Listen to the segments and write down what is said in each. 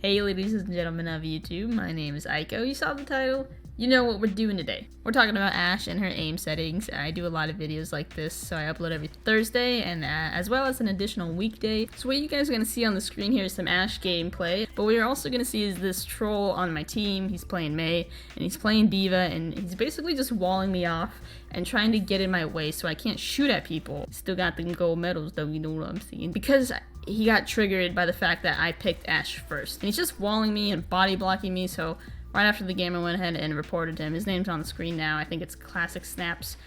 Hey ladies and gentlemen of YouTube, my name is Aiko. You saw the title, you know what we're doing today. We're talking about Ashe and her aim settings. I do a lot of videos like this, so I upload every Thursday and as well as an additional weekday. So what you guys are going to see on the screen here is some Ashe gameplay, but what you're also going to see is this troll on my team. He's playing Mei and he's playing Diva, and he's basically just walling me off and trying to get in my way so I can't shoot at people. Still got the gold medals though, you know what I'm saying? Because he got triggered by the fact that I picked Ashe first. And he's just walling me and body blocking me, so right after the game I went ahead and reported him. His name's on the screen now. I think it's Classic Snaps.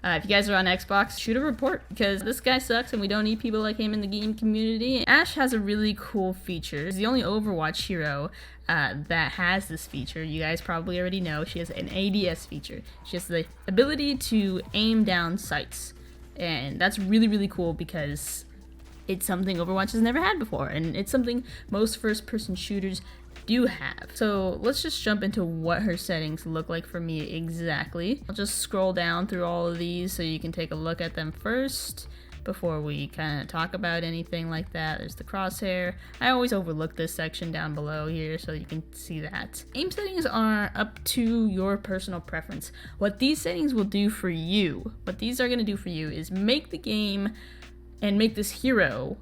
If you guys are on Xbox, shoot a report, because this guy sucks and we don't need people like him in the game community. Ashe has a really cool feature. She's the only Overwatch hero that has this feature. You guys probably already know she has an ADS feature. She has the ability to aim down sights. And that's really, really cool because it's something Overwatch has never had before, and it's something most first-person shooters do have. So let's just jump into what her settings look like for me exactly. I'll just scroll down through all of these so you can take a look at them first before we kind of talk about anything like that. There's the crosshair. I always overlook this section down below here so you can see that. Aim settings are up to your personal preference. What these settings will do for you, what these are going to do for you is make the game and make this hero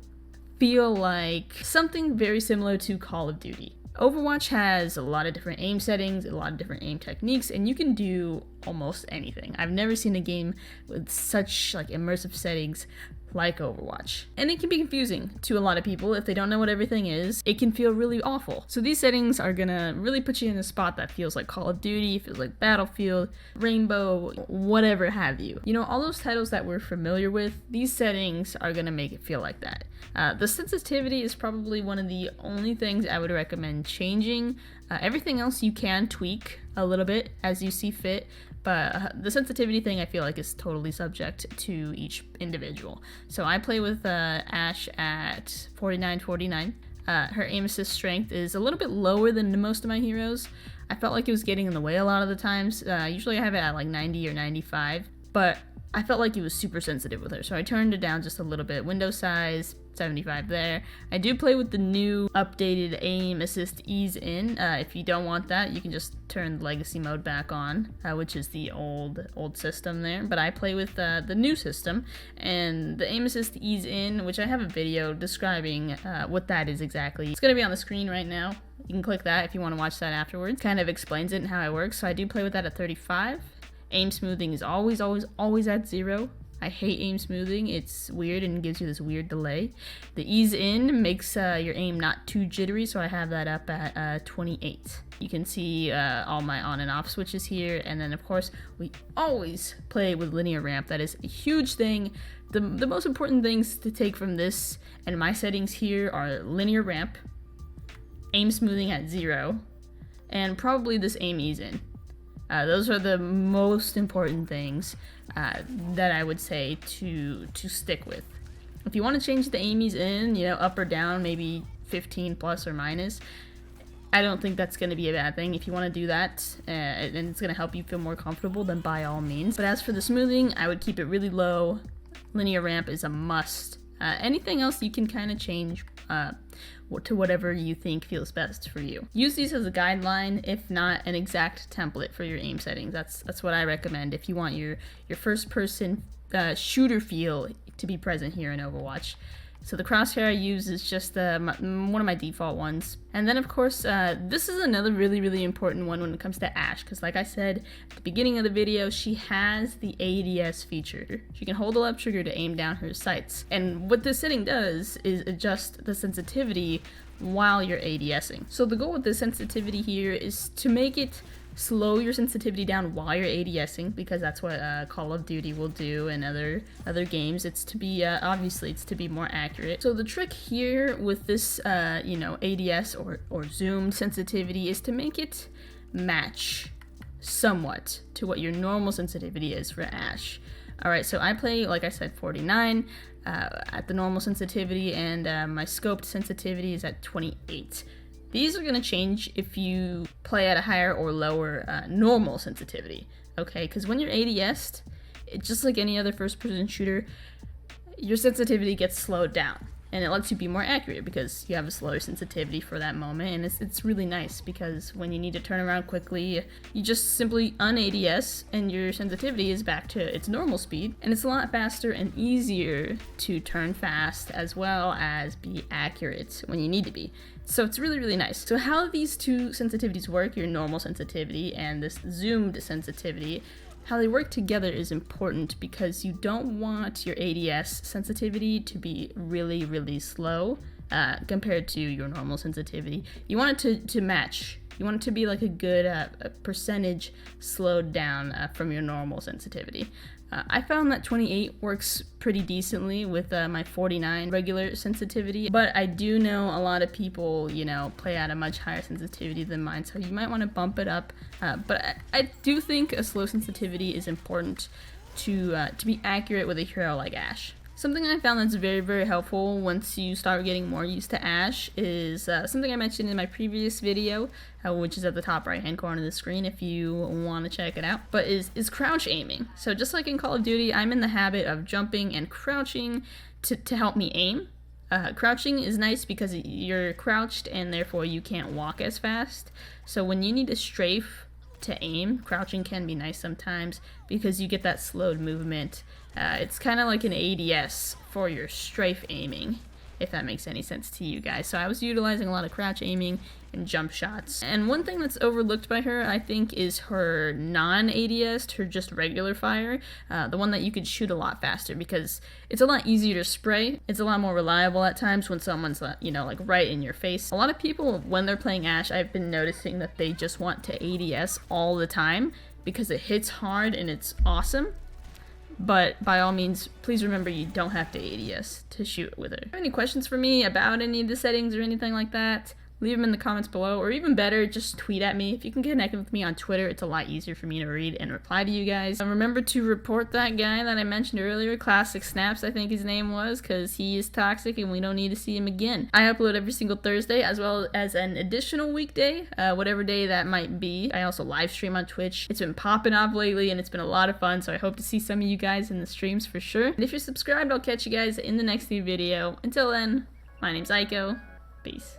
feel like something very similar to Call of Duty. Overwatch has a lot of different aim settings, a lot of different aim techniques, and you can do almost anything. I've never seen a game with such like immersive settings like Overwatch. And it can be confusing to a lot of people if they don't know what everything is. It can feel really awful. So these settings are gonna really put you in a spot that feels like Call of Duty, feels like Battlefield, Rainbow, whatever have you. You know, all those titles that we're familiar with, these settings are gonna make it feel like that. The sensitivity is probably one of the only things I would recommend changing. Everything else you can tweak a little bit as you see fit, but the sensitivity thing I feel like is totally subject to each individual. So I play with Ashe at 49-49. Her aim assist strength is a little bit lower than most of my heroes. I felt like it was getting in the way a lot of the times. Usually I have it at like 90 or 95, but I felt like it was super sensitive with her, so I turned it down just a little bit. Window size, 75 there. I do play with the new updated aim assist ease in. If you don't want that, you can just turn the legacy mode back on, which is the old system there. But I play with the new system, and the aim assist ease in, which I have a video describing what that is exactly. It's gonna be on the screen right now. You can click that if you want to watch that afterwards. Kind of explains it and how it works. So I do play with that at 35. Aim smoothing is always at 0. I hate aim smoothing. It's weird and gives you this weird delay. The ease in makes your aim not too jittery, so I have that up at 28. You can see all my on and off switches here, and then of course we always play with linear ramp. That is a huge thing. The most important things to take from this and my settings here are linear ramp, aim smoothing at 0, and probably this aim ease in. Those are the most important things that I would say to stick with. If you want to change the aim ease in, you know, up or down, maybe 15 plus or minus, I don't think that's going to be a bad thing. If you want to do that and it's going to help you feel more comfortable, then by all means. But as for the smoothing, I would keep it really low. Linear ramp is a must. Anything else you can kind of change to whatever you think feels best for you. Use these as a guideline, if not an exact template for your aim settings. That's what I recommend if you want your first person shooter feel to be present here in Overwatch. So the crosshair I use is just one of my default ones. And then of course, this is another really, really important one when it comes to Ashe, because like I said at the beginning of the video, she has the ADS feature. She can hold the left trigger to aim down her sights. And what this setting does is adjust the sensitivity while you're ADSing. So the goal with the sensitivity here is to make it slow your sensitivity down while you're ADSing, because that's what Call of Duty will do and other games. It's to be obviously it's to be more accurate. So the trick here with this you know, ADS or zoomed sensitivity is to make it match somewhat to what your normal sensitivity is for Ashe. Alright, so I play, like I said, 49 at the normal sensitivity, and my scoped sensitivity is at 28. These are going to change if you play at a higher or lower normal sensitivity, okay? Because when you're ADS'd, just like any other first-person shooter, your sensitivity gets slowed down. and it lets you be more accurate because you have a slower sensitivity for that moment, and it's really nice because when you need to turn around quickly, you just simply un-ADS and your sensitivity is back to its normal speed, and it's a lot faster and easier to turn fast as well as be accurate when you need to be. So it's really, really nice. So how these two sensitivities work, your normal sensitivity and this zoomed sensitivity, how they work together is important because you don't want your ADS sensitivity to be really, really slow compared to your normal sensitivity. You want it to match. You want it to be like a good percentage slowed down from your normal sensitivity. I found that 28 works pretty decently with my 49 regular sensitivity, but I do know a lot of people, you know, play at a much higher sensitivity than mine, so you might want to bump it up. But I do think a slow sensitivity is important to be accurate with a hero like Ashe. Something I found that's very, very helpful once you start getting more used to Ashe is something I mentioned in my previous video, which is at the top right hand corner of the screen if you want to check it out, but is crouch aiming. So just like in Call of Duty, I'm in the habit of jumping and crouching to help me aim. Crouching is nice because you're crouched and therefore you can't walk as fast. So when you need to strafe to aim, crouching can be nice sometimes because you get that slowed movement. It's kind of like an ADS for your strafe aiming, if that makes any sense to you guys. So I was utilizing a lot of crouch aiming and jump shots. And one thing that's overlooked by her, I think, is her non-ADS, her just regular fire, the one that you could shoot a lot faster because it's a lot easier to spray. It's a lot more reliable at times when someone's, you know, like right in your face. A lot of people, when they're playing Ashe, I've been noticing that they just want to ADS all the time because it hits hard and it's awesome. But by all means, please remember you don't have to ADS to shoot with her. If you have any questions for me about any of the settings or anything like that, leave them in the comments below, or even better, just tweet at me. If you can connect with me on Twitter, it's a lot easier for me to read and reply to you guys. And remember to report that guy that I mentioned earlier, Classic Snaps, I think his name was, because he is toxic and we don't need to see him again. I upload every single Thursday as well as an additional weekday, whatever day that might be. I also live stream on Twitch. It's been popping off lately and it's been a lot of fun, so I hope to see some of you guys in the streams for sure. And if you're subscribed, I'll catch you guys in the next new video. Until then, my name's Aiko. Peace.